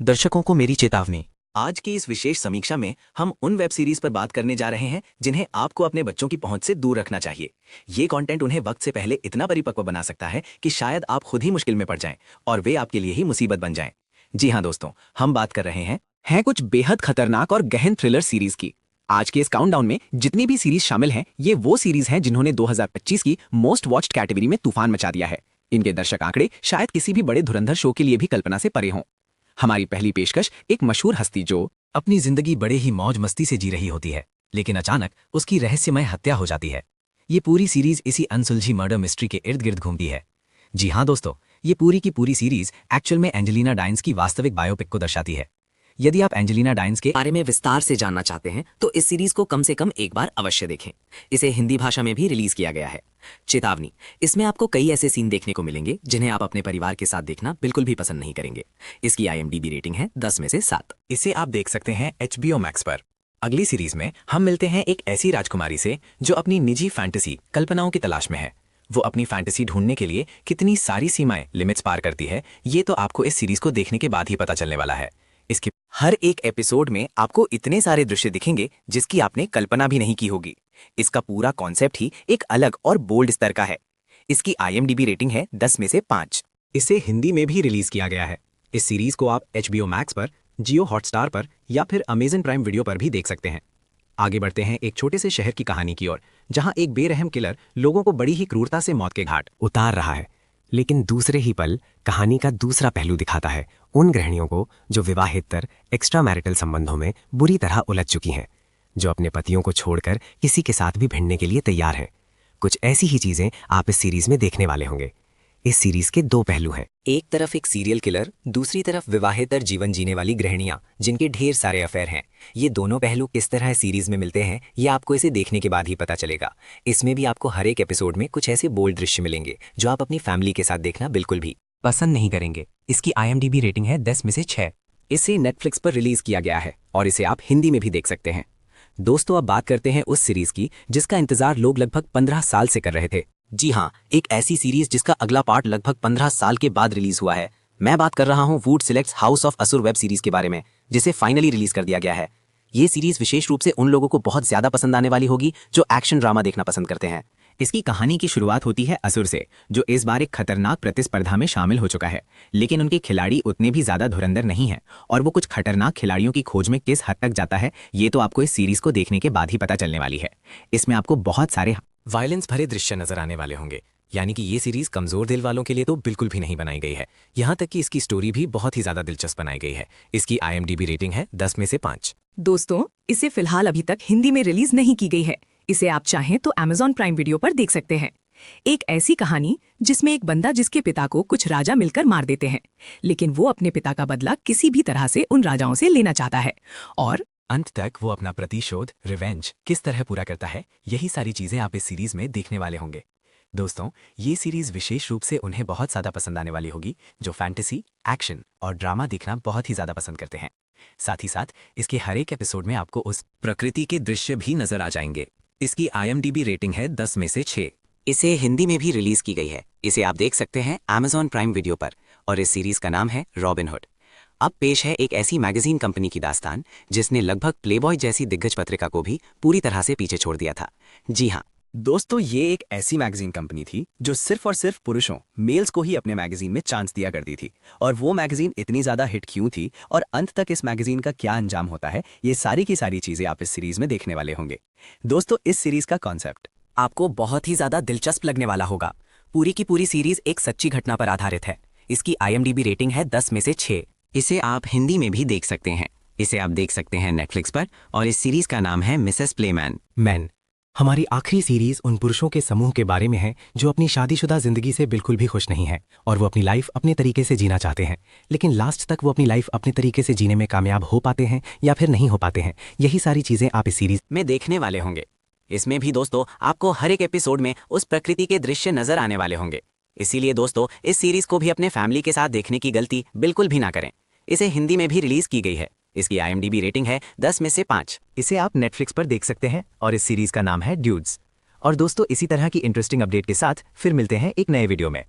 दर्शकों को मेरी चेतावनी। आज की इस विशेष समीक्षा में हम उन वेब सीरीज पर बात करने जा रहे हैं जिन्हें आपको अपने बच्चों की पहुंच से दूर रखना चाहिए। ये कंटेंट उन्हें वक्त से पहले इतना परिपक्व बना सकता है कि शायद आप खुद ही मुश्किल में पड़ जाएं और वे आपके लिए ही मुसीबत बन जाएं। जी हाँ दोस्तों, हम बात कर रहे हैं कुछ बेहद खतरनाक और गहन थ्रिलर सीरीज की। आज के इस काउंटडाउन में जितनी भी सीरीज शामिल हैं, ये वो सीरीज हैं जिन्होंने 2025 की मोस्ट वॉच्ड कैटेगरी में तूफान मचा दिया है। इनके दर्शक आंकड़े शायद किसी भी बड़े धुरंधर शो के लिए भी कल्पना से परे हों। हमारी पहली पेशकश एक मशहूर हस्ती जो अपनी जिंदगी बड़े ही मौज मस्ती से जी रही होती है, लेकिन अचानक उसकी रहस्यमय हत्या हो जाती है। ये पूरी सीरीज इसी अनसुलझी मर्डर मिस्ट्री के इर्द गिर्द घूमती है। जी हाँ दोस्तों, ये पूरी की पूरी सीरीज एक्चुअल में एंजेलिना डाइंस की वास्तविक बायोपिक को दर्शाती है। यदि आप एंजेलिना डाइंस के बारे में विस्तार से जानना चाहते हैं तो इस सीरीज को कम से कम एक बार अवश्य देखें। इसे हिंदी भाषा में भी रिलीज किया गया है। चेतावनी, इसमें आपको कई ऐसे सीन देखने को मिलेंगे जिन्हें आप अपने परिवार के साथ देखना बिल्कुल भी पसंद नहीं करेंगे। इसकी IMDb रेटिंग है 10 में से 7। इसे आप देख सकते हैं HBO Max पर। अगली सीरीज में हम मिलते हैं एक ऐसी राजकुमारी से जो अपनी निजी फैंटेसी कल्पनाओं की तलाश में है। वो अपनी फैंटेसी ढूंढने के लिए कितनी सारी सीमाएं लिमिट्स पार करती है, ये तो आपको इस सीरीज को देखने के बाद ही पता चलने वाला है। इसके हर एक एपिसोड में आपको इतने सारे दृश्य दिखेंगे जिसकी आपने कल्पना भी नहीं की होगी। इसका पूरा कॉन्सेप्ट ही एक अलग और बोल्ड स्तर का है। इसकी IMDb रेटिंग है 10 में से 5। इसे हिंदी में भी रिलीज किया गया है। इस सीरीज को आप HBO Max पर, जियो हॉटस्टार पर या फिर अमेजन प्राइम वीडियो पर भी देख सकते हैं। आगे बढ़ते हैं एक छोटे से शहर की कहानी की ओर, जहां एक बेरहम किलर लोगों को बड़ी ही क्रूरता से मौत के घाट उतार रहा है। लेकिन दूसरे ही पल कहानी का दूसरा पहलू दिखाता है उन गृहिणियों को जो विवाहेतर एक्स्ट्रा मैरिटल संबंधों में बुरी तरह उलझ चुकी हैं, जो अपने पतियों को छोड़कर किसी के साथ भी भिड़ने के लिए तैयार हैं। कुछ ऐसी ही चीजें आप इस सीरीज में देखने वाले होंगे। इस सीरीज के 2 पहलू हैं। एक तरफ एक सीरियल किलर, दूसरी तरफ विवाहेतर जीवन जीने वाली गृहिणियां जिनके ढेर सारे अफेयर हैं। ये दोनों पहलू किस तरह सीरीज में मिलते हैं, ये आपको इसे देखने के बाद ही पता चलेगा। इसमें भी आपको हर एक एपिसोड में कुछ ऐसे बोल्ड दृश्य मिलेंगे जो आप अपनी फैमिली के साथ देखना बिल्कुल भी पसंद नहीं करेंगे। इसकी IMDb रेटिंग है 10 में से 6। इसे नेटफ्लिक्स पर रिलीज किया गया है और इसे आप हिंदी में भी देख सकते हैं। दोस्तों, अब बात करते हैं उस सीरीज की जिसका इंतजार लोग लगभग 15 साल से कर रहे थे। जी हाँ, एक ऐसी सीरीज जिसका अगला पार्ट लगभग 15 साल के बाद रिलीज हुआ है। मैं बात कर रहा हूँ वुड सिलेक्ट्स हाउस ऑफ असुर वेब सीरीज के बारे में, जिसे फाइनली रिलीज कर दिया गया है। ये सीरीज विशेष रूप से उन लोगों को बहुत ज्यादा पसंद आने वाली होगी जो एक्शन ड्रामा देखना पसंद करते हैं। इसकी कहानी की शुरुआत होती है असुर से, जो इस बार एक खतरनाक प्रतिस्पर्धा में शामिल हो चुका है। लेकिन उनके खिलाड़ी उतने भी ज्यादा धुरंधर नहीं हैं और वो कुछ खतरनाक खिलाड़ियों की खोज में किस हद तक जाता है, ये तो आपको इस सीरीज को देखने के बाद ही पता चलने वाली है। इसमें आपको बहुत सारे वायलेंस भरे दृश्य नजर आने वाले होंगे, यानी कि ये सीरीज कमजोर दिल वालों के लिए तो बिल्कुल भी नहीं बनाई गई है। यहाँ तक कि इसकी स्टोरी भी बहुत ही ज्यादा दिलचस्प बनाई गई है। इसकी IMDb रेटिंग है 10 में से 5। दोस्तों, इसे फिलहाल अभी तक हिंदी में रिलीज नहीं की गई है। इसे आप चाहें तो Amazon प्राइम वीडियो पर देख सकते हैं। एक ऐसी कहानी जिसमें एक बंदा जिसके पिता को कुछ राजा मिलकर मार देते हैं, लेकिन वो अपने पिता का बदला किसी भी तरह से उन राजाओं से लेना चाहता है और अंत तक वो अपना प्रतिशोध, रिवेंज किस तरह पूरा करता है, यही सारी चीजें आप इस सीरीज में देखने वाले होंगे। दोस्तों, ये सीरीज विशेष रूप से उन्हें बहुत ज्यादा पसंद आने वाली होगी जो फैंटेसी, एक्शन और ड्रामा देखना बहुत ही ज्यादा पसंद करते हैं। साथ ही साथ इसके हर एक एपिसोड में आपको उस प्रकृति के दृश्य भी नजर आ जाएंगे। इसकी IMDb रेटिंग है 10 में से 6। इसे हिंदी में भी रिलीज की गई है। इसे आप देख सकते हैं Amazon प्राइम वीडियो पर और इस सीरीज का नाम है रॉबिन हुड। अब पेश है एक ऐसी मैगजीन कंपनी की दास्तान जिसने लगभग प्लेबॉय जैसी दिग्गज पत्रिका को भी पूरी तरह से पीछे छोड़ दिया था। जी हाँ दोस्तों, ये एक ऐसी मैगजीन कंपनी थी जो सिर्फ और सिर्फ पुरुषों, मेल्स को ही अपने मैगजीन में चांस दिया करती थी। और वो मैगजीन इतनी ज्यादा हिट क्यों थी और अंत तक इस मैगजीन का क्या अंजाम होता है, ये सारी की सारी चीजें आप इस सीरीज में देखने वाले होंगे। दोस्तों, इस सीरीज का कॉन्सेप्ट आपको बहुत ही ज्यादा दिलचस्प लगने वाला होगा। पूरी की पूरी सीरीज एक सच्ची घटना पर आधारित है। इसकी IMDb रेटिंग है 10 में से 6। इसे आप हिंदी में भी देख सकते हैं। इसे आप देख सकते हैं नेटफ्लिक्स पर और इस सीरीज का नाम है मिसेस प्लेमैन। हमारी आखिरी सीरीज उन पुरुषों के समूह के बारे में है जो अपनी शादीशुदा जिंदगी से बिल्कुल भी खुश नहीं है और वो अपनी लाइफ अपने तरीके से जीना चाहते हैं, लेकिन लास्ट तक वो अपनी लाइफ अपने तरीके से जीने में कामयाब हो पाते हैं या फिर नहीं हो पाते हैं। यही सारी चीजें आप इस सीरीज में देखने वाले होंगे। इसमें भी दोस्तों आपको हर एक एपिसोड में उस प्रकृति के दृश्य नजर आने वाले होंगे। इसीलिए दोस्तों, इस सीरीज को भी अपने फैमिली के साथ देखने की गलती बिल्कुल भी ना करें। इसे हिंदी में भी रिलीज की गई है। इसकी IMDb रेटिंग है 10 में से 5। इसे आप नेटफ्लिक्स पर देख सकते हैं और इस सीरीज का नाम है ड्यूड्स। और दोस्तों, इसी तरह की इंटरेस्टिंग अपडेट के साथ फिर मिलते हैं एक नए वीडियो में।